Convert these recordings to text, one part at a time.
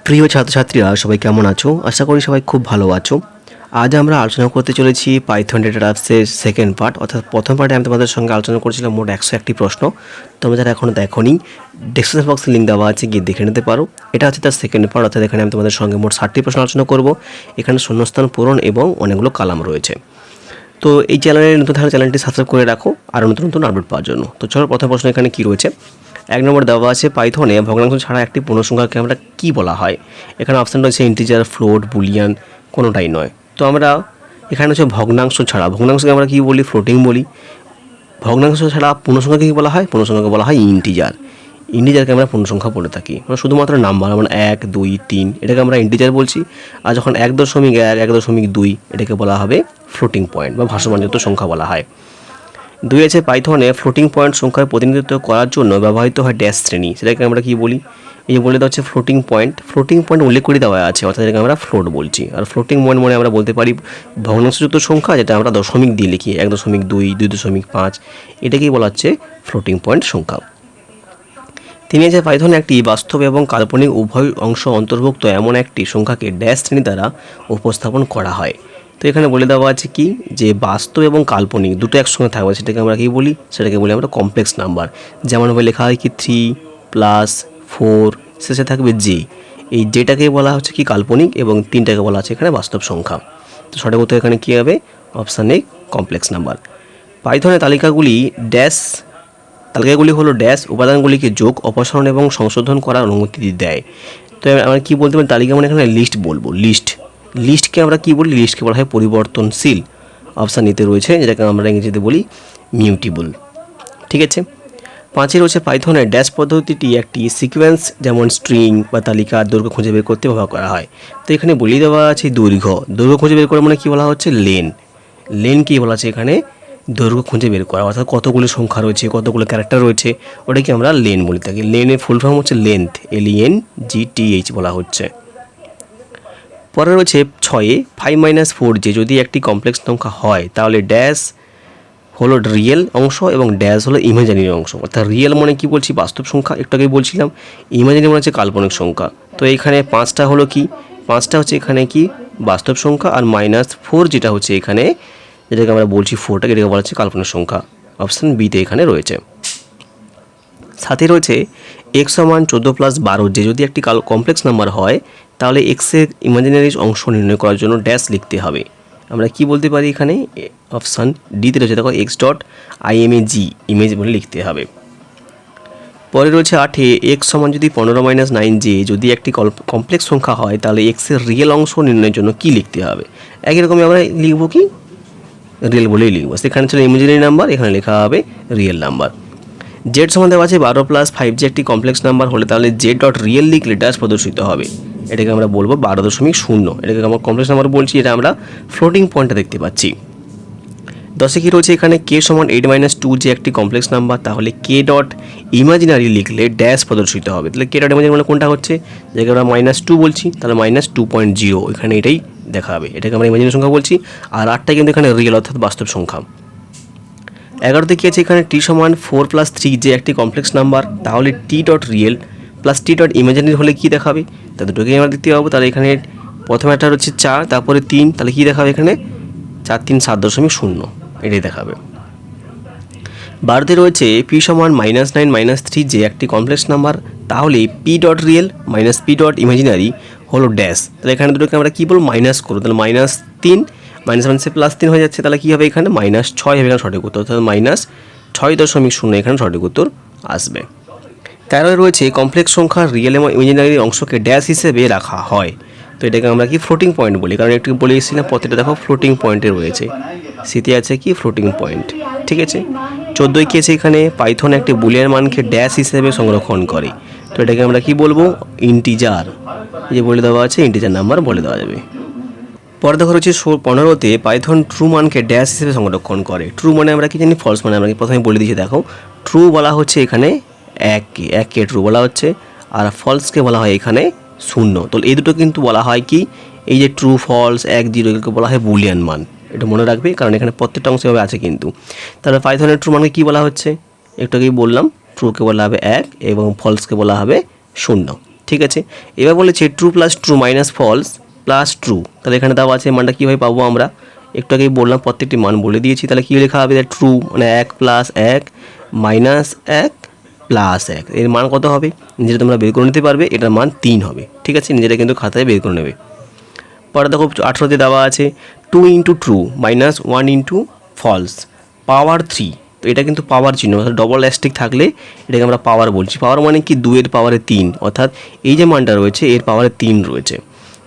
প্রিয় ছাত্রছাত্রীরা সবাই কেমন আছো? আশা করি সবাই খুব ভালো আছো। আজ আমরা আলোচনা করতে চলেছি পাইথন ডেটা টাইপসের সেকেন্ড পার্ট, অর্থাৎ প্রথম পার্টে আমি তোমাদের সঙ্গে আলোচনা করেছিলাম মোট 101টি প্রশ্ন। তোমরা যারা এখনও দেখোনি, ডেসক্রিপশন বক্সে লিঙ্ক দেওয়া আছে, গিয়ে দেখে নিতে পারো। এটা হচ্ছে তার সেকেন্ড পার্ট, অর্থাৎ এখানে আমি তোমাদের সঙ্গে মোট 60টি প্রশ্ন আলোচনা করব। এখানে শূন্যস্থান পূরণ এবং অনেকগুলো কালাম রয়েছে। তো এই চ্যানেলের নতুন থাকলে চ্যানেলটি সাবস্ক্রাইব করে রাখো আরও নতুন নতুন আপডেট পাওয়ার জন্য। তো চলো, প্রথম প্রশ্ন এখানে কী রয়েছে। 1 নম্বর দেওয়া আছে, পাইথনে ভগ্নাংশ ছাড়া একটি পূর্ণসংখ্যাকে আমরা কী বলা হয়? এখানে অপশান রয়েছে ইন্টিজার, ফ্লোট, বুলিয়ান, কোনোটাই নয়। তো আমরা এখানে হচ্ছে ভগ্নাংশ ছাড়া, ভগ্নাংশকে আমরা কী বলি? ফ্লোটিং বলি। ভগ্নাংশ ছাড়া পূর্ণসংখ্যাকে কী বলা হয়? পূর্ণসংখ্যাকে বলা হয় ইন্টিজার। ইন্টিজারকে আমরা পূর্ণসংখ্যা বলে থাকি। আমরা শুধুমাত্র নাম্বার, আমরা 1, 2, 3 এটাকে আমরা ইন্টিজার বলছি। আর যখন 1.1, 1.2 এটাকে বলা হবে ফ্লোটিং পয়েন্ট বা ভাসমানযুক্ত সংখ্যা বলা হয়। 2 আছে, পাইথনে ফ্লোটিং পয়েন্ট সংখ্যার প্রতিনিধিত্ব করার জন্য ব্যবহৃত হয় ড্যাশ শ্রেণী। সেটাকে আমরা কী বলি? এই বলে দেওয়া হচ্ছে ফ্লোটিং পয়েন্ট। ফ্লোটিং পয়েন্ট উল্লেখ করে দেওয়া আছে, অর্থাৎ এটাকে আমরা ফ্লোট বলছি। আর ফ্লোটিং পয়েন্ট মানে আমরা বলতে পারি ভগ্নাংশযুক্ত সংখ্যা, যেটা আমরা দশমিক দিয়ে লিখি, 1.2, 2.5, এটাকেই বলা হচ্ছে ফ্লোটিং পয়েন্ট সংখ্যা। তিনি যে পাইথনে একটি বাস্তব এবং কাল্পনিক উভয় অংশ অন্তর্ভুক্ত এমন একটি সংখ্যাকে ড্যাশ শ্রেণী দ্বারা উপস্থাপন করা হয়। তো এখানে বলে দেওয়া আছে কি, যে বাস্তব এবং কাল্পনিক দুটো একসঙ্গে থাকবে, সেটাকে আমরা কী বলি? সেটাকে বলি আমরা কমপ্লেক্স নাম্বার। যেমনভাবে লেখা হয় কি 3 + 4, শেষে থাকবে জি। এই যেটাকে বলা হচ্ছে কি কাল্পনিক, এবং 3টাকে বলা হচ্ছে এখানে বাস্তব সংখ্যা। তো সঠিক উত্তর এখানে কী হবে? Option A, complex number. পাইথনের তালিকাগুলি হলো ড্যাশ উপাদানগুলিকে যোগ, অপসারণ এবং সংশোধন করার অনুমতি দেয়। তো আমরা কী বলতে পারি? তালিকা মানে এখানে লিস্ট বলবো। লিস্টকে আমরা কী বলি? লিস্টকে বলা হয় পরিবর্তনশীল। অপশান নিতে রয়েছে, যেটাকে আমরা ইংরেজিতে বলি মিউটেবল। ঠিক আছে। 5 রয়েছে, পাইথনের ড্যাশ পদ্ধতিটি একটি সিকোয়েন্স, যেমন স্ট্রিং বা তালিকার দৈর্ঘ্য খুঁজে বের করতে ব্যবহার করা হয়। তো এখানে বলে দেওয়া আছে দৈর্ঘ্য খুঁজে বের করা মানে কী বলা হচ্ছে? লেন কী বলা আছে এখানে? দৈর্ঘ্য খুঁজে বের করা, অর্থাৎ কতগুলো সংখ্যা রয়েছে, কতগুলো ক্যারেক্টার রয়েছে, ওটাকে আমরা লেন বলে থাকি। লেনের ফুল ফর্ম হচ্ছে লেন্থ, LENGTH বলা হচ্ছে। পরে রয়েছে 6, 5 - 4 যে যদি একটি কমপ্লেক্স সংখ্যা হয়, তাহলে ড্যাশ হলো রিয়েল অংশ এবং ড্যাশ হলো ইমাজিনারি অংশ। অর্থাৎ রিয়েল মানে কি বলছি? বাস্তব সংখ্যা, একটু আগেই বলছিলাম। ইমাজিনারি মানে হচ্ছে কাল্পনিক সংখ্যা। তো এখানে 5টা হলো কি? 5টা হচ্ছে এখানে কি বাস্তব সংখ্যা, আর -4 যেটা হচ্ছে এখানে, যেটাকে আমরা বলছি 4টা, এটাকে বলা হচ্ছে কাল্পনিক সংখ্যা। অপশান বিতে এখানে রয়েছে। সাথে রয়েছে x = 14 + 12 যে যদি একটি কমপ্লেক্স নাম্বার হয়, তাহলে এক্সের ইমাজিনারি অংশ নির্ণয় করার জন্য ড্যাশ লিখতে হবে। আমরা কি বলতে পারি এখানে? অপশান ডিতে রয়েছে, দেখো x.imag ইমেজ বলে লিখতে হবে। পরে রয়েছে 8, x = যদি 15 - 9 যে যদি একটি কমপ্লেক্স সংখ্যা হয়, তাহলে এক্সের রিয়েল অংশ নির্ণয়ের জন্য কি লিখতে হবে? একই রকমই আমরা লিখবো কি? রিয়েল বলেই লিখবো। সেখানে ছিল ইমাজিনারি নাম্বার, এখানে লেখা হবে রিয়েল নাম্বার। জেড সমান দেওয়া আছে 12 + 5 যে একটি কমপ্লেক্স নাম্বার হলে, তাহলে z.real লিখলে ড্যাশ প্রদর্শিত হবে। এটাকে আমরা বলবো 12.0। এটাকে আমরা কমপ্লেক্স নাম্বার বলছি, এটা আমরা ফ্লোটিং পয়েন্টটা দেখতে পাচ্ছি। 10 কি রয়েছে এখানে? k = 8 - 2 যে একটি কমপ্লেক্স নাম্বার, তাহলে k.imaginary লিখলে ড্যাশ প্রদর্শিত হবে। তাহলে k.imaginary মানে কোনটা হচ্ছে? যেটাকে আমরা -2 বলছি, তাহলে -2.0 এখানে এটাই দেখা হবে। এটাকে আমরা ইমাজিনারি সংখ্যা বলছি। আর 8টা কিন্তু এখানে রিয়েল, অর্থাৎ বাস্তব সংখ্যা। 11তে কি আছে এখানে? t = 4 + 3 যে একটি কমপ্লেক্স নাম্বার, তাহলে t.real + t.imaginary হলে কি দেখাবে? তা দুটোকেই আমরা দেখতে পাবো। তাহলে এখানে প্রথমে একটা হচ্ছে 4, তারপরে 3, তাহলে কি দেখাবে এখানে? 4, 3, 7.0 এটাই দেখাবে। 12তে রয়েছে p = -9 - 3 যে একটি কমপ্লেক্স নাম্বার, তাহলে p.real - p.imaginary হলো ড্যাশ। তাহলে এখানে দুটোকে আমরা কী বলবো? মাইনাস করবো। তাহলে -3 -3 হয়ে যাচ্ছে, তাহলে কী হবে এখানে? -6 হবে এখানে সঠিক উত্তর, অর্থাৎ -6.0 এখানে সঠিক উত্তর আসবে। 13 রয়েছে কমপ্লেক্স সংখ্যার রিয়েল এবং ইমাজিনারি অংশকে ড্যাশ হিসেবে রাখা হয়। তো এটাকে আমরা কি ফ্লোটিং পয়েন্ট বলি, কারণ একটু বলে এসেছিলাম প্রত্যেকটা দেখো ফ্লোটিং পয়েন্টে রয়েছে। সিতে আছে কি ফ্লোটিং পয়েন্ট। ঠিক আছে। 14 কি আছে এখানে? পাইথন একটি বুলিয়ান মানকে ড্যাশ হিসেবে সংরক্ষণ করে। তো এটাকে আমরা কি বলবো? ইন্টিজার। এই যে বলে দেওয়া আছে ইন্টিজার নাম্বার বলে দেওয়া যাবে। পরে দেখো রয়েছে 15তে পাইথন ট্রু মানকে ড্যাশ হিসেবে সংরক্ষণ করে। ট্রু মানে আমরা কি জানি? ফলস মানে আমরা প্রথমে বলে দিয়েছি। দেখো ট্রু বলা হচ্ছে এখানে এককে ট্রু বলা হচ্ছে, আর ফলসকে বলা হয় এখানে 0। তো এই দুটো কিন্তু বলা হয় কি? এই যে ট্রু, ফলস, 1, 0 এগুলোকে বলা হয় বুলিয়ান মান। এটা মনে রাখবে, কারণ এখানে প্রত্যেকটা অংশ এভাবে আছে কিন্তু। তাহলে পাইথনের ট্রু মানকে কী বলা হচ্ছে? একটু আগেই বললাম, ট্রুকে বলা হবে 1 এবং ফলসকে বলা হবে 0। ঠিক আছে। এবার বলেছে true plus true minus false plus true, তাহলে এখানে দেওয়া আছে মানটা কীভাবে পাবো আমরা, একটু আগেই বললাম প্রত্যেকটি মান বলে দিয়েছি। তাহলে কী লেখা হবে, ট্রু মানে 1 প্লাস 1 মাইনাস 1 প্লাস 1, এর মান কত হবে নিজেরা তোমরা বের করে নিতে পারবে, এটার মান 3 হবে। ঠিক আছে, নিজেরা কিন্তু খাতায় বের করে নেবে। পরে দেখো 18তে দেওয়া আছে 2 into true minus 1 into false power 3, তো এটা কিন্তু পাওয়ার চিহ্ন, অর্থাৎ ডবল অ্যাস্টেরিস্ক থাকলে এটাকে আমরা পাওয়ার বলছি। পাওয়ার মানে কি 2 এর পাওয়ারে 3, অর্থাৎ এই যে মানটা রয়েছে এর পাওয়ারে 3 রয়েছে।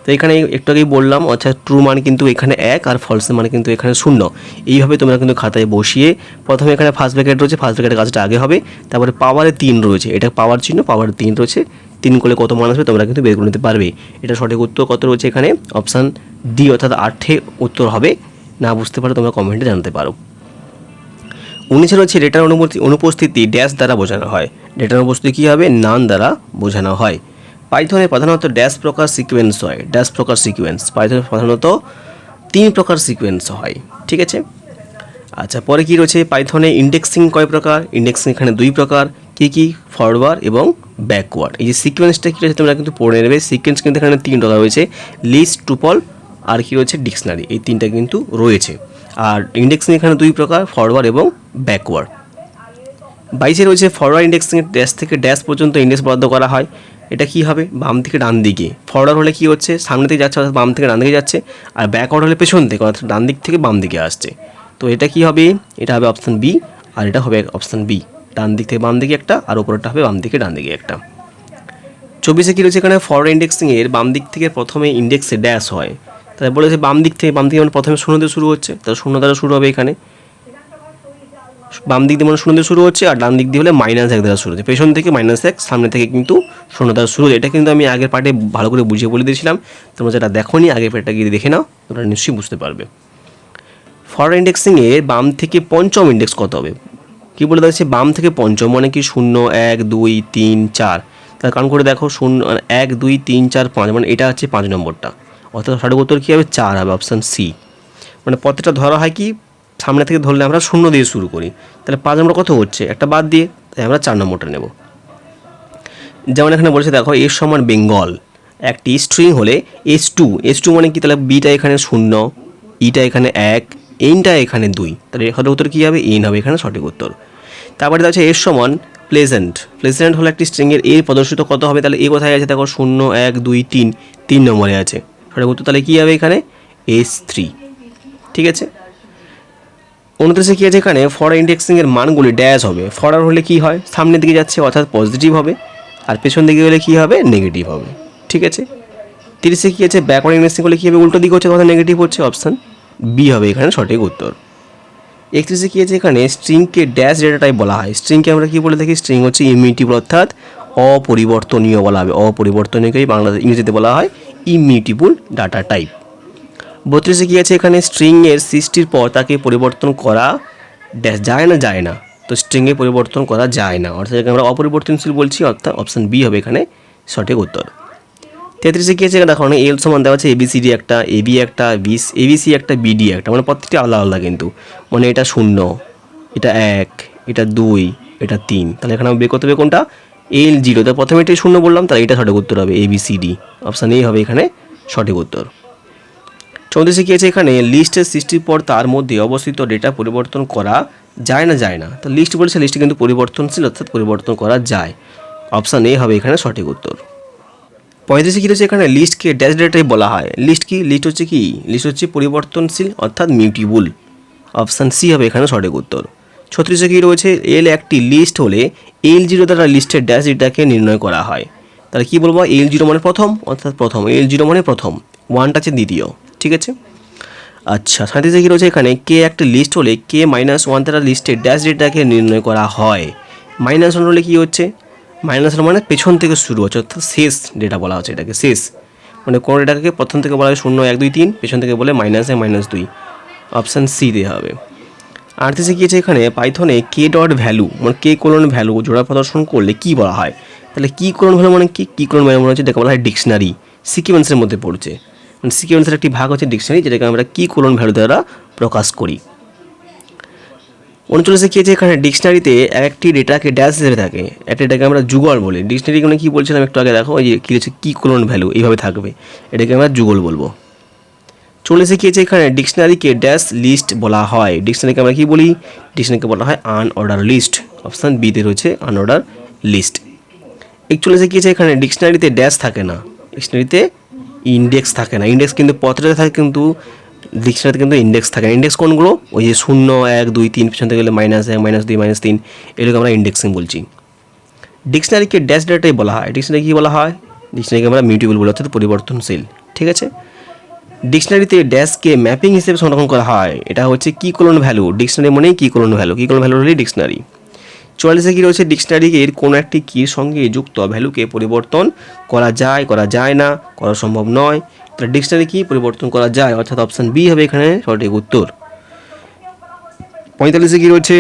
তো এখানে একটু আগেই বললাম, অর্থাৎ ট্রু মান কিন্তু এখানে 1 আর ফলসের মানে কিন্তু এখানে 0। এইভাবে তোমরা কিন্তু খাতায় বসিয়ে প্রথমে এখানে ফার্স্ট ব্র্যাকেট রয়েছে, ফার্স্ট ব্র্যাকেটের কাজটা আগে হবে, তারপরে পাওয়ারে 3 রয়েছে, এটা পাওয়ার চিহ্ন, পাওয়ারে 3 রয়েছে, 3 করলে কত মান আসবে তোমরা কিন্তু বের করে নিতে পারবে। এটা সঠিক উত্তর কত রয়েছে এখানে, অপশান ডি অর্থাৎ 8 উত্তর হবে। না বুঝতে পারো তোমরা কমেন্টে জানাতে পারো। 19 রয়েছে ডেটার অনুপস্থিতি ড্যাশ দ্বারা বোঝানো হয়। ডেটার অনুপস্থিতি কী হবে, নান দ্বারা বোঝানো হয়। পাইথনে প্রধানত ড্যাশ প্রকার সিকোয়েন্স হয়, ড্যাশ প্রকার সিকোয়েন্স, পাইথনে প্রধানত 3 প্রকার সিকোয়েন্স হয়। ঠিক আছে। আচ্ছা, পরে কী রয়েছে, পাইথনে ইন্ডেক্সিং কয় প্রকার, ইন্ডেক্সিং এখানে 2 প্রকার, কী ফরওয়ার্ড এবং ব্যাকওয়ার্ড। এই যে সিকোয়েন্সটা কী রয়েছে তোমরা কিন্তু পড়ে নেবে, সিকোয়েন্স কিন্তু এখানে 3 প্রকার রয়েছে, লিস্ট, টুপল আর কী রয়েছে ডিকশনারি, এই 3টা কিন্তু রয়েছে। আর ইন্ডেক্সিং এখানে 2 প্রকার, ফরওয়ার্ড এবং ব্যাকওয়ার্ড। 22 রয়েছে ফরওয়ার্ড ইন্ডেক্সিং ড্যাশ থেকে ড্যাশ পর্যন্ত ইন্ডেক্স বরাদ্দ করা হয়। এটা কী হবে, বাম থেকে ডান দিকে। ফরওয়ার্ড হলে কী হচ্ছে, সামনে থেকে যাচ্ছে অর্থাৎ বাম থেকে ডান দিকে যাচ্ছে, আর ব্যাকওয়ার্ড হলে পেছন থেকে অর্থাৎ ডান দিক থেকে বাম দিকে আসছে। তো এটা কী হবে, এটা হবে অপশান বি, আর এটা হবে অপশান বি, ডান দিক থেকে বাম দিকে একটা, আর ওপরটা হবে বাম দিকে ডান দিকে একটা। 24 কী রয়েছে এখানে, ফরওয়ার্ড ইন্ডেক্সিংয়ের বাম দিক থেকে প্রথমে ইন্ডেক্সে ড্যাশ হয়। তাহলে বলেছে বাম দিক থেকে মানে প্রথমে 0 দিয়ে শুরু হচ্ছে, তাহলে 0 দ্বারা শুরু হবে এখানে, বাম দিক দিয়ে মানে 0 দিয়ে শুরু হচ্ছে, আর ডান দিক দিয়ে হলে -1 দ্বারা শুরু হচ্ছে, পেছন থেকে -1, সামনে থেকে কিন্তু 0 দ্বারা শুরু হচ্ছে। এটা কিন্তু আমি আগের পার্টে ভালো করে বুঝিয়ে বলে দিয়েছিলাম, তোমরা যেটা দেখোনি আগের পার্টটা গিয়ে দেখে নাও, তোমরা নিশ্চয়ই বুঝতে পারবে। ফরওয়ার্ড ইন্ডেক্সিংয়ের বাম থেকে পঞ্চম ইন্ডেক্স কত হবে, কী বলে দেওয়া হচ্ছে বাম থেকে পঞ্চম মানে কি 0 1 2 3 4, তার কারণ করে দেখো 0 1 2 3 4 5 মানে এটা হচ্ছে 5 নম্বরটা, অর্থাৎ সঠিক উত্তর কী হবে 4 হবে, অপশান সি। মানে প্রত্যেকটা ধরা হয় কি সামনে থেকে ধরলে আমরা 0 দিয়ে শুরু করি, তাহলে 5 নম্বর কত হচ্ছে একটা বাদ দিয়ে, তাই আমরা 4 নম্বরটা নেব। যেমন এখানে বলেছে দেখো এর সমান বেঙ্গল একটি স্ট্রিং হলে S2 মানে কি, তাহলে বিটা এখানে 0, ইটা এখানে 1, এনটা এখানে 2, তাহলে সঠিক উত্তর কী হবে, এন হবে এখানে সঠিক উত্তর। তারপরে আছে এর সমান প্লেজেন্ট হলো একটি স্ট্রিংয়ের এর প্রদর্শিত কত হবে, তাহলে এ কোথায় আছে দেখো 0 1 2 3 নম্বরে আছে, সঠিক উত্তর তাহলে কী হবে এখানে S3। ঠিক আছে। 29 কী আছে এখানে, ফরওয়ার্ড ইন্ডেক্সিংয়ের মানগুলি ড্যাশ হবে, ফরওয়ার্ড হলে কী হয় সামনের দিকে যাচ্ছে অর্থাৎ পজিটিভ হবে, আর পেছন দিকে হলে কী হবে নেগেটিভ হবে। ঠিক আছে। 30 কী আছে, ব্যাকওয়ার্ড ইন্ডেক্সিং হলে কী হবে উল্টো দিকে হচ্ছে অর্থাৎ নেগেটিভ হচ্ছে, অপশান বি হবে এখানে সঠিক উত্তর। 31 কী আছে এখানে, স্ট্রিংকে ড্যাশ ডেটা টাইপ বলা হয়, স্ট্রিংকে আমরা কী বলে থাকি, স্ট্রিং হচ্ছে ইমিউটেবল অর্থাৎ অপরিবর্তনীয় বলা হবে, অপরিবর্তনীয়কেই ইংরেজিতে বলা হয় ইমিউটেবল ডাটা টাইপ। 32 কী আছে এখানে, স্ট্রিংয়ের সৃষ্টির পর তাকে পরিবর্তন করা ড্যাশ যায় না, তো স্ট্রিংয়ে পরিবর্তন করা যায় না, অর্থাৎ আমরা অপরিবর্তনশীল বলছি, অর্থাৎ অপশান বি হবে এখানে সঠিক উত্তর। 33 কী আছে দেখো এল সমান দেওয়া আছে ABCD একটা, AB একটা, ABC একটা, BD একটা, মানে প্রত্যেকটি আলাদা আলাদা কিন্তু, মানে এটা 0, এটা 1, এটা 2, এটা 3, তাহলে এখানে আমি বের করতে হবে কোনটা L0, তো প্রথমে এটাই 0 বললাম, তাহলে এটা সঠিক উত্তর হবে ABCD, অপশান এ হবে এখানে সঠিক উত্তর। 34 কী আছে এখানে, লিস্টের সৃষ্টির পর তার মধ্যে অবস্থিত ডেটা পরিবর্তন করা যায় না, তো লিস্ট বলছে লিস্টে কিন্তু পরিবর্তনশীল অর্থাৎ পরিবর্তন করা যায়, অপশান এ হবে এখানে সঠিক উত্তর। 35 কী রয়েছে এখানে, লিস্টকে ড্যাশ ডেটা টাইপ বলা হয়, লিস্ট হচ্ছে পরিবর্তনশীল অর্থাৎ মিউটেবল, অপশান সি হবে এখানে সঠিক উত্তর। 36 কী রয়েছে, এল একটি লিস্ট হলে L0 দ্বারা লিস্টের ড্যাশ ডেটাকে নির্ণয় করা হয়, তাহলে কী বলবো L0 মানে প্রথম, অর্থাৎ প্রথম, L0 মানে প্রথম, 1টা হচ্ছে দ্বিতীয়। ঠিক আছে। আচ্ছা, 37 কী রয়েছে এখানে, কে একটা লিস্ট হলে K-1 দ্বারা লিস্টের ড্যাশ ডেটাকে নির্ণয় করা হয়, -1 হলে কী হচ্ছে, -1 মানে পেছন থেকে শুরু হচ্ছে অর্থাৎ শেষ ডেটা বলা হচ্ছে এটাকে, শেষ মানে কোনো ডেটাকে প্রথম থেকে বলা হয় 0 1 2 3, পেছন থেকে বলে -1 -2, অপশান সি দিয়ে হবে। 38 কী আছে এখানে, পাইথনে K.ভ্যালু মানে K:ভ্যালু জোড়া প্রদর্শন করলে কী বলা হয়, তাহলে K:ভ্যালু মানে K:ভ্যালু মানে হচ্ছে এটাকে বলা হয় ডিকশনারি, সিকোয়েন্সের মধ্যে পড়ছে, মানে সিকোয়েন্সের একটি ভাগ হচ্ছে ডিকশনারি, যেটাকে আমরা K:ভ্যালু দ্বারা প্রকাশ করি। 39 কি আছে এখানে ডিকশনারিতে একটি ডেটাকে ড্যাশ হিসেবে থাকে, একটা ডেটাকে আমরা যুগল বলি। ডিকশনারি মানে কি বলছিলাম একটু আগে দেখো, এই যে কী হচ্ছে কি কোলন ভ্যালু এইভাবে থাকবে, এটাকে আমরা যুগল বলবো। 40 কি আছে এখানে ডিকশনারিকে ড্যাশ লিস্ট বলা হয়। ডিকশনারিকে আমরা কি বলি? ডিকশনারিকে বলা হয় আনঅর্ডার লিস্ট। অপশান বিতে রয়েছে আনঅর্ডার লিস্ট। 41 কি আছে এখানে ডিকশনারিতে ড্যাশ থাকে না, ডিকশনারিতে ইন্ডেক্স থাকে না। ইন্ডেক্স কিন্তু পত্রে থাকে, কিন্তু ডিকশনারিতে কিন্তু ইন্ডেক্স থাকে না। ইন্ডেক্স কোনগুলো? ওই যে 0 1 2 3 পিছন থেকে গেলে -1 -2 -3, এগুলোকে আমরা ইন্ডেক্সিং বলছি। ডিকশনারিকে ড্যাশ ডেটাই বলা হয়। ডিকশনারি কি বলা হয়? ডিকশনারিকে আমরা মিউটেবল বলি, অর্থাৎ পরিবর্তনশীল। ঠিক আছে। ডিকশনারিতে ড্যাশকে ম্যাপিং হিসেবে সংরক্ষণ করা হয়, এটা হচ্ছে কি কোলন ভ্যালু। ডিকশনারি মানেই কি কোলন ভ্যালু, কি কোলন ভ্যালু হলেই ডিকশনারি। 44 কি রয়েছে ডিকশনারির কোনো একটি কির সঙ্গে যুক্ত ভ্যালুকে পরিবর্তন করা যায় না, করা সম্ভব নয়। তাহলে ডিকশনারি কি পরিবর্তন করা যায়, অর্থাৎ অপশান বি হবে এখানে সঠিক উত্তর। 45 কি রয়েছে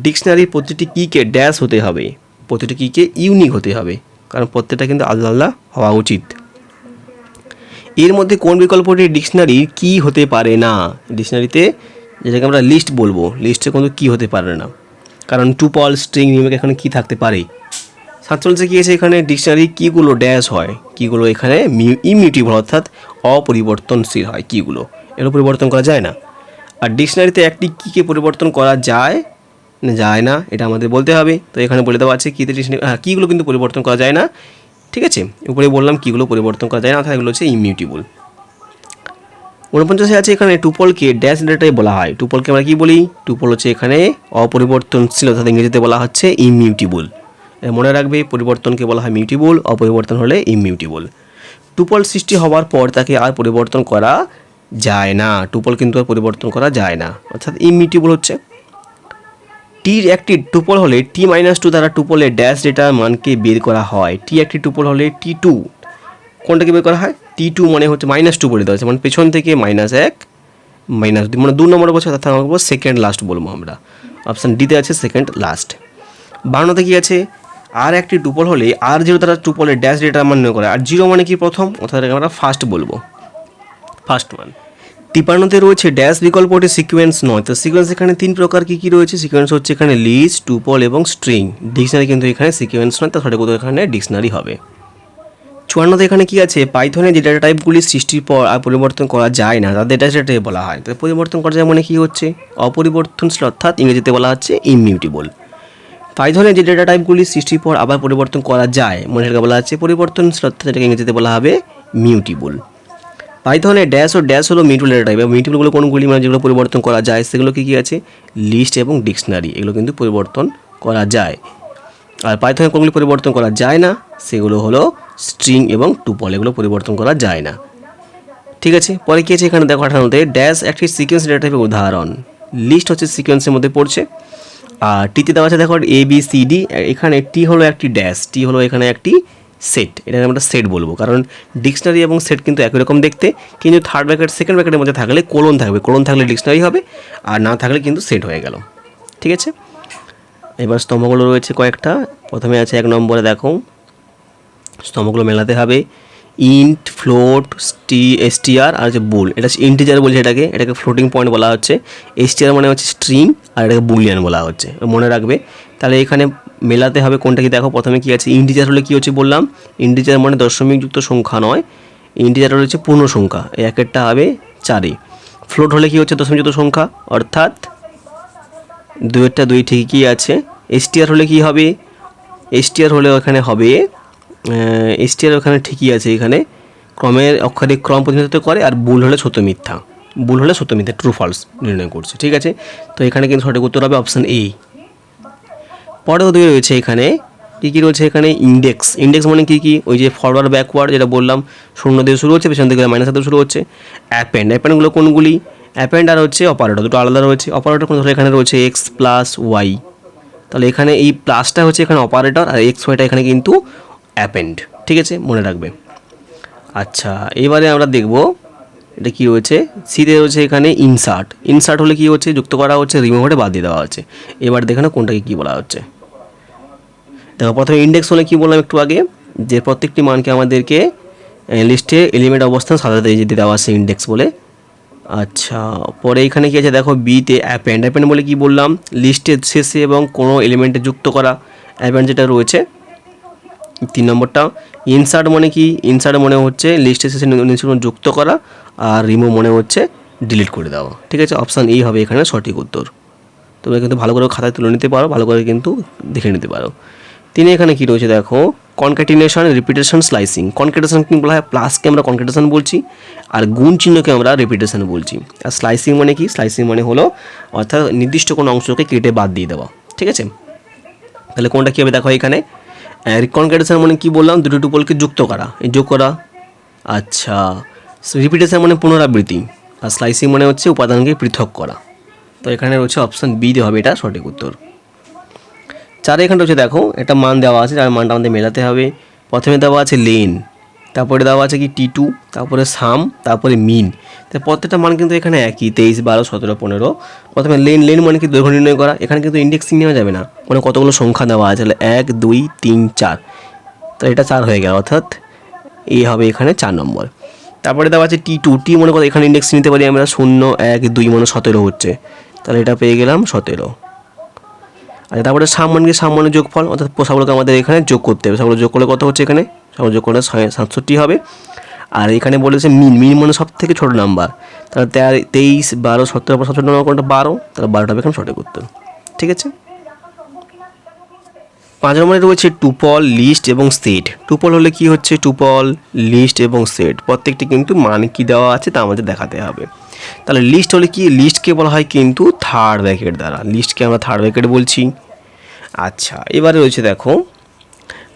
ডিকশনারির প্রতিটি কিকে ড্যাশ হতে হবে, প্রতিটি কিকে ইউনিক হতে হবে, কারণ প্রত্যেকটা কিন্তু আলাদা আলাদা হওয়া উচিত। এর মধ্যে কোন বিকল্পটি ডিকশনারি কি হতে পারে না? ডিকশনারিতে যেটাকে আমরা লিস্ট বলবো, লিস্টে কিন্তু কি হতে পারে না, কারণ টুপল স্ট্রিং নিয়মিক এখানে কি থাকতে পারে। 47 কি আছে এখানে ডিকশনারি কিগুলো ড্যাশ হয়, কিগুলো এখানে ইমিউটেবল অর্থাৎ অপরিবর্তনশীল হয়, কিগুলো এগুলো পরিবর্তন করা যায় না। আর ডিকশনারিতে একটি কিকে পরিবর্তন করা যায় না, এটা আমাদের বলতে হবে। তো এখানে বলে দেওয়া আছে কিতে ডিকশনারি, কিগুলো কিন্তু পরিবর্তন করা যায় না। ঠিক আছে, উপরে বললাম কিগুলো পরিবর্তন করা যায় না, অর্থাৎ এগুলো হচ্ছে ইমিউটেবল। 49 আছে এখানে টুপলকে ড্যাশ ডেটাই বলা হয়। টুপলকে আমরা কি বলি? টুপল হচ্ছে এখানে অপরিবর্তনশীল, অর্থাৎ ইংরেজিতে বলা হচ্ছে ইমিউটেবল। মনে রাখবে, পরিবর্তনকে বলা হয় মিউটেবল, অপরিবর্তন হলে ইমিউটেবল। টুপল সৃষ্টি হওয়ার পর তাকে আর পরিবর্তন করা যায় না, টুপল কিন্তু আর পরিবর্তন করা যায় না, অর্থাৎ ইমিউটেবল হচ্ছে। টির একটি টুপল হলে T-2 দ্বারা টুপলের ড্যাশ ডেটার মানকে বের করা হয়। টি একটি টুপল হলে T2 কোনটাকে বের করা হয়? T2 মানে হচ্ছে -2 বলে দেওয়া হচ্ছে, মানে পেছন থেকে -1 -2, মানে 2 নম্বর বলছে, অর্থাৎ আমরা বলবো সেকেন্ড লাস্ট বলবো আমরা। অপশান ডিতে আছে সেকেন্ড লাস্ট। 52 কি আছে আর একটি টুপল হলে R0 দ্বারা টুপলের ড্যাশ ডেটার মান নির্ণয় করে। আর 0 মানে কি প্রথম, অর্থাৎ আমরা ফার্স্ট বলবো, ফার্স্ট ওয়ান। 53 রয়েছে ড্যাশ বিকল্পটি সিকোয়েন্স নয়। তো সিকোয়েন্স এখানে 3 প্রকার কি রয়েছে। সিকোয়েন্স হচ্ছে এখানে লিস্ট, টুপল এবং স্ট্রিং। ডিকশনারি কিন্তু এখানে সিকোয়েন্স নয়, তার সঠিক উত্তর এখানে ডিকশনারি হবে। 54 এখানে কি আছে পাইথনে যে ডেটা টাইপগুলি সৃষ্টির পর আর পরিবর্তন করা যায় না, তাদের ডেটা টাইপ বলা হয়। তো পরিবর্তন করা যায় মানে কি হচ্ছে? অপরিবর্তনশীল, অর্থাৎ ইংরেজিতে বলা হচ্ছে ইমিউটেবল। পাইথনে যে ডেটা টাইপগুলি সৃষ্টির পর আবার পরিবর্তন করা যায় মানে সেটাকে বলা হচ্ছে পরিবর্তনশীল, অর্থাৎ এটাকে ইংরেজিতে বলা হবে মিউটেবল। পাইথনে ড্যাশ ও ড্যাশ হলো মিউটেবল ডেটা টাইপ, এবং মিউটেবলগুলো কোনগুলি, মানে যেগুলো পরিবর্তন করা যায় সেগুলো কি আছে? লিস্ট এবং ডিকশনারি, এগুলো কিন্তু পরিবর্তন করা যায়। আর পাইথনে কোনগুলি পরিবর্তন করা যায় না, সেগুলো হলো স্ট্রিং এবং টুপল, এগুলো পরিবর্তন করা যায় না। ঠিক আছে, পরে কি আছে এখানে দেখো 58 ড্যাশ একটি সিকোয়েন্স ডেটা টাইপের উদাহরণ। লিস্ট হচ্ছে সিকোয়েন্সের মধ্যে পড়ছে। আর টিতে দেওয়া আছে দেখো ABCD, এখানে টি হলো একটি ড্যাশ, টি হলো এখানে একটি সেট, এটাকে আমরা সেট বলবো, কারণ ডিকশনারি এবং সেট কিন্তু একই রকম দেখতে, কিন্তু থার্ড ব্র্যাকেট সেকেন্ড ব্র্যাকেটের মধ্যে থাকলে কোলন থাকবে, কোলন থাকলে ডিকশনারি হবে, আর না থাকলে কিন্তু সেট হয়ে গেল। ঠিক আছে, এবার স্তম্ভগুলো রয়েছে কয়েকটা। প্রথমে আছে 1 নম্বরে, দেখো স্তম্ভগুলো মেলাতে হবে। ইন্ট, ফ্লোট, str আর যে বুল, এটা ইন্টিজার বলছে, এটাকে ফ্লোটিং পয়েন্ট বলা হচ্ছে। str মানে হচ্ছে স্ট্রিং, আর এটাকে বুলিয়ান বলা হচ্ছে, মনে রাখবে। তাহলে এখানে মেলাতে হবে কোনটা কি, দেখো প্রথমে কি আছে ইন্টিজার হলে কি হচ্ছে বললাম, ইন্টিজার মানে দশমিকযুক্ত সংখ্যা নয়, ইন্টিজার হচ্ছে পূর্ণ সংখ্যা, এই একেরটা হবে 4। ফ্লোট হলে কি হচ্ছে দশমিকযুক্ত সংখ্যা, অর্থাৎ 2-এরটা 2 ঠিকই আছে। str হলে কি হবে, str হলে ওখানে হবে str ওখানে ঠিকই আছে, এখানে ক্রমের অক্ষরিক ক্রম প্রতিনিধিত্ব করে। আর বুল হলে সত্য মিথ্যা, বুল হলে সত্য মিথ্যা ট্রু ফলস নির্ণয় করছে। ঠিক আছে, তো এখানে কিন্তু সঠিক উত্তর হবে অপশান এ। পরেও 2 রয়েছে এখানে, কী রয়েছে এখানে ইন্ডেক্স। ইন্ডেক্স মানে কি ওই যে ফরওয়ার্ড ব্যাকওয়ার্ড যেটা বললাম, 0 দিয়ে শুরু হচ্ছে, পেছন থেকে -1 দিয়ে শুরু হচ্ছে। অ্যাপেন্ডগুলো কোনগুলি? অ্যাপেন্ড আর হচ্ছে অপারেটর, দুটো আলাদা রয়েছে। অপারেটর কোন ধরো এখানে রয়েছে x + y, তাহলে এখানে এই প্লাসটা হচ্ছে এখানে অপারেটর, আর x ওয়াইটা এখানে কিন্তু অ্যাপেন্ড। ঠিক আছে, মনে রাখবে। আচ্ছা, এবারে আমরা দেখব এটা কি রয়েছে। সিতে রয়েছে এখানে ইনসার্ট। ইনসার্ট হলে কি হচ্ছে যুক্ত করা হচ্ছে, রিমুভ করে বাদ দিয়ে দেওয়া হচ্ছে। এবার দেখে না কোনটাকে কী বলা হচ্ছে। দেখো প্রথমে ইন্ডেক্স হলে কি বললাম একটু আগে, যে প্রত্যেকটি মানকে আমাদেরকে লিস্টে এলিমেন্ট অবস্থান সাজাতে যেতে দেওয়া আছে ইন্ডেক্স বলে। আচ্ছা, পরে এখানে কি আছে দেখো, বিতে অ্যাপেন্ড। অ্যাপেন্ড বলে কি বললাম, লিস্টের শেষে এবং কোনো এলিমেন্টে যুক্ত করা, অ্যাপেন্ড যেটা রয়েছে। 3 নম্বরটা ইনসার্ট মানে কি, ইনসার্ট মনে হচ্ছে লিস্টের শেষে যুক্ত করা, আর রিমুভ মনে হচ্ছে ডিলিট করে দেওয়া। ঠিক আছে, অপশান এই হবে এখানে সঠিক উত্তর। তোমরা কিন্তু ভালো করে খাতায় তুলে নিতে পারো, ভালো করে কিন্তু দেখে নিতে পারো। তিনি এখানে কি রয়েছে দেখো, কনক্যাটিনেশন, রিপিটেশন, স্লাইসিং। কনক্যাটেশন কি বলা হয়, প্লাসকে আমরা কনক্যাটেশন বলছি, আর গুণ চিহ্নকে আমরা রিপিটেশন বলছি। আর স্লাইসিং মানে কি, স্লাইসিং মানে হলো অর্থাৎ নির্দিষ্ট কোনো অংশকে কেটে বাদ দিয়ে দেওয়া। ঠিক আছে, তাহলে কোনটা কী হবে দেখো এখানে, কনক্যাটেশন মানে কি বললাম, দুটো টুপলকে যুক্ত করা, এই যোগ করা। আচ্ছা, রিপিটেশন মানে পুনরাবৃত্তি, আর স্লাইসিং মানে হচ্ছে উপাদানকে পৃথক করা। তো এখানে রয়েছে অপশান বি দিয়ে হবে এটা সঠিক উত্তর। 4 এখানে রয়েছে দেখো, একটা মান দেওয়া আছে, যার মানটা আমাদের মেলাতে হবে। প্রথমে দেওয়া আছে লেন, তারপরে দেওয়া আছে কি T2, তারপরে সাম, তারপরে মিন। তো প্রত্যেকটা মান কিন্তু এখানে একই, 23, 12, 17, 15। প্রথমে লেন, লেন মানে কি দৈর্ঘ্য নির্ণয় করা। এখানে কিন্তু ইন্ডেক্সিং নেওয়া যাবে না, মানে কতগুলো সংখ্যা দেওয়া আছে, তাহলে 1, 2, 3, 4। তো এটা 4 হয়ে গেল, অর্থাৎ এই হবে এখানে 4 নম্বর। তারপরে দেওয়া আছে T2, টি মনে করো এখানে ইন্ডেক্স নিতে পারি আমরা 0, 1, 2 মানে 17 হচ্ছে, তাহলে এটা পেয়ে গেলাম 17। আচ্ছা, তারপরে সামান্য যোগফল, অর্থাৎ সবগুলোকে আমাদের এখানে যোগ করতে হবে। সবগুলো যোগ করলে কত হচ্ছে, এখানে সবগুলো যোগ করলে 67 হবে। আর এখানে বলেছে মিন, মিন মানে সব থেকে ছোটো নাম্বার, তাহলে 23, 12, 17, 17 নম্বর কোনটা 12, তাহলে 12টা হবে এখানে সঠিক উত্তর। ঠিক আছে, 5 নম্বরে রয়েছে টুপল, লিস্ট এবং সেট। টুপল হলে কি হচ্ছে, টুপল, লিস্ট এবং সেট প্রত্যেকটি কিন্তু মান কি দেওয়া আছে তা আমাদের দেখাতে হবে। তাহলে লিস্ট হলে কি, লিস্টকে বলা হয় কিন্তু থার্ড ব্র্যাকেট দ্বারা, লিস্টকে আমরা থার্ড ব্র্যাকেট বলছি। আচ্ছা, এবারে রয়েছে দেখো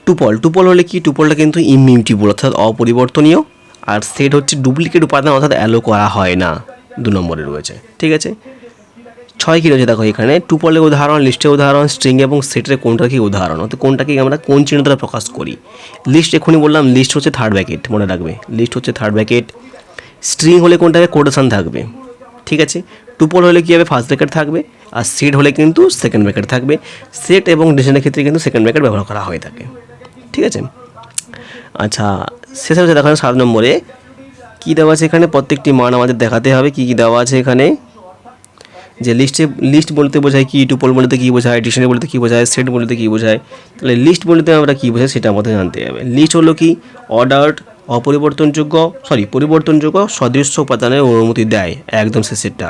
টুপল। টুপল হলে কি, টুপলটা কিন্তু ইমিউটেবল অর্থাৎ অপরিবর্তনীয়, আর সেট হচ্ছে ডুপ্লিকেট উপাদান অর্থাৎ অ্যালো করা হয় না, 2 নম্বরে রয়েছে। ঠিক আছে, 6 কী রয়েছে দেখো এখানে, টুপলের উদাহরণ, লিস্টের উদাহরণ, স্ট্রিং এবং সেটের কোনটা কি উদাহরণ, অর্থাৎ কোনটাকে আমরা কোন চিহ্ন দ্বারা প্রকাশ করি। লিস্ট এখনই বললাম, লিস্ট হচ্ছে থার্ড ব্র্যাকেট, মনে রাখবে লিস্ট হচ্ছে থার্ড ব্র্যাকেট। স্ট্রিং হলে কোনটাকে কোটেশন থাকবে। ঠিক আছে, টুপল হলে কী হবে, ফার্স্ট ব্র্যাকেট থাকবে, আর সেট হলে কিন্তু সেকেন্ড ব্র্যাকেট থাকবে। সেট এবং ডিভিশনের ক্ষেত্রে কিন্তু সেকেন্ড ব্র্যাকেট ব্যবহার করা হয়ে থাকে। ঠিক আছে, আচ্ছা, শেষে হচ্ছে দেখো 7 নম্বরে কী দেওয়া আছে এখানে, প্রত্যেকটি মান আমাদের দেখাতে হবে কী কী দেওয়া আছে এখানে। যে লিস্ট বলতে বোঝায় কি, টুপল বলতে কী বোঝায়, ডিকশনারি বলতে কী বোঝায়, সেট বলতে কী বোঝায়। তাহলে লিস্ট বলতে আমরা কী বোঝাই সেটা আমাদের জানতে হবে। লিস্ট হলো কি, অর্ডার্ড, পরিবর্তনযোগ্য সদৃশ্য উপাদানের অনুমতি দেয়, একদম শেষেরটা।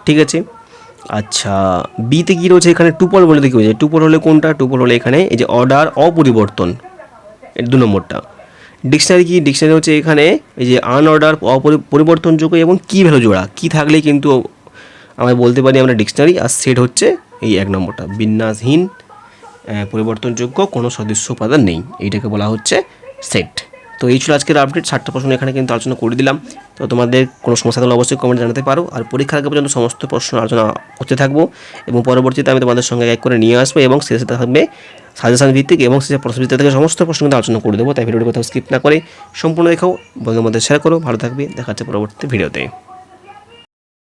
ঠিক আছে, আচ্ছা, বিতে কী রয়েছে এখানে, টুপল বলতে কী বোঝায়, টুপল হলে কোনটা, টুপল হলে এখানে এই যে অর্ডার, অপরিবর্তন, এর 2 নম্বরটা। ডিকশনারি কি, ডিকশনারি হচ্ছে এখানে এই যে আনঅর্ডার, পরিবর্তনযোগ্য এবং কী ভ্যালু জোড়া, কী থাকলেই কিন্তু আমরা বলতে পারি আমরা ডিকশনারি। আর সেট হচ্ছে এই 1 নম্বরটা, বিন্যাসহীন, পরিবর্তনযোগ্য, কোনো সদস্য উপাদান নেই, এইটাকে বলা হচ্ছে সেট। তো এই ছিল আজকের আপডেট, 7টা প্রশ্ন এখানে কিন্তু আলোচনা করে দিলাম। তো তোমাদের কোনো সমস্যা থাকলে অবশ্যই কমেন্টে জানাতে পারো। আর পরীক্ষার আগে পর্যন্ত সমস্ত প্রশ্ন আলোচনা করতে থাকবো, এবং পরবর্তীতে আমি তোমাদের সঙ্গে এক করে নিয়ে আসবো, এবং শেষে থাকবে সাজেশন ভিত্তিক, এবং শেষে প্রশ্ন ভিত্তিক থেকে সমস্ত প্রশ্ন কিন্তু আলোচনা করে দেবো। তাই ভিডিওটি কোথাও স্কিপ না করে সম্পূর্ণ দেখাও, বন্ধুদের মধ্যে শেয়ার করো। ভালো থাকবে, দেখা হচ্ছে পরবর্তী ভিডিওতে।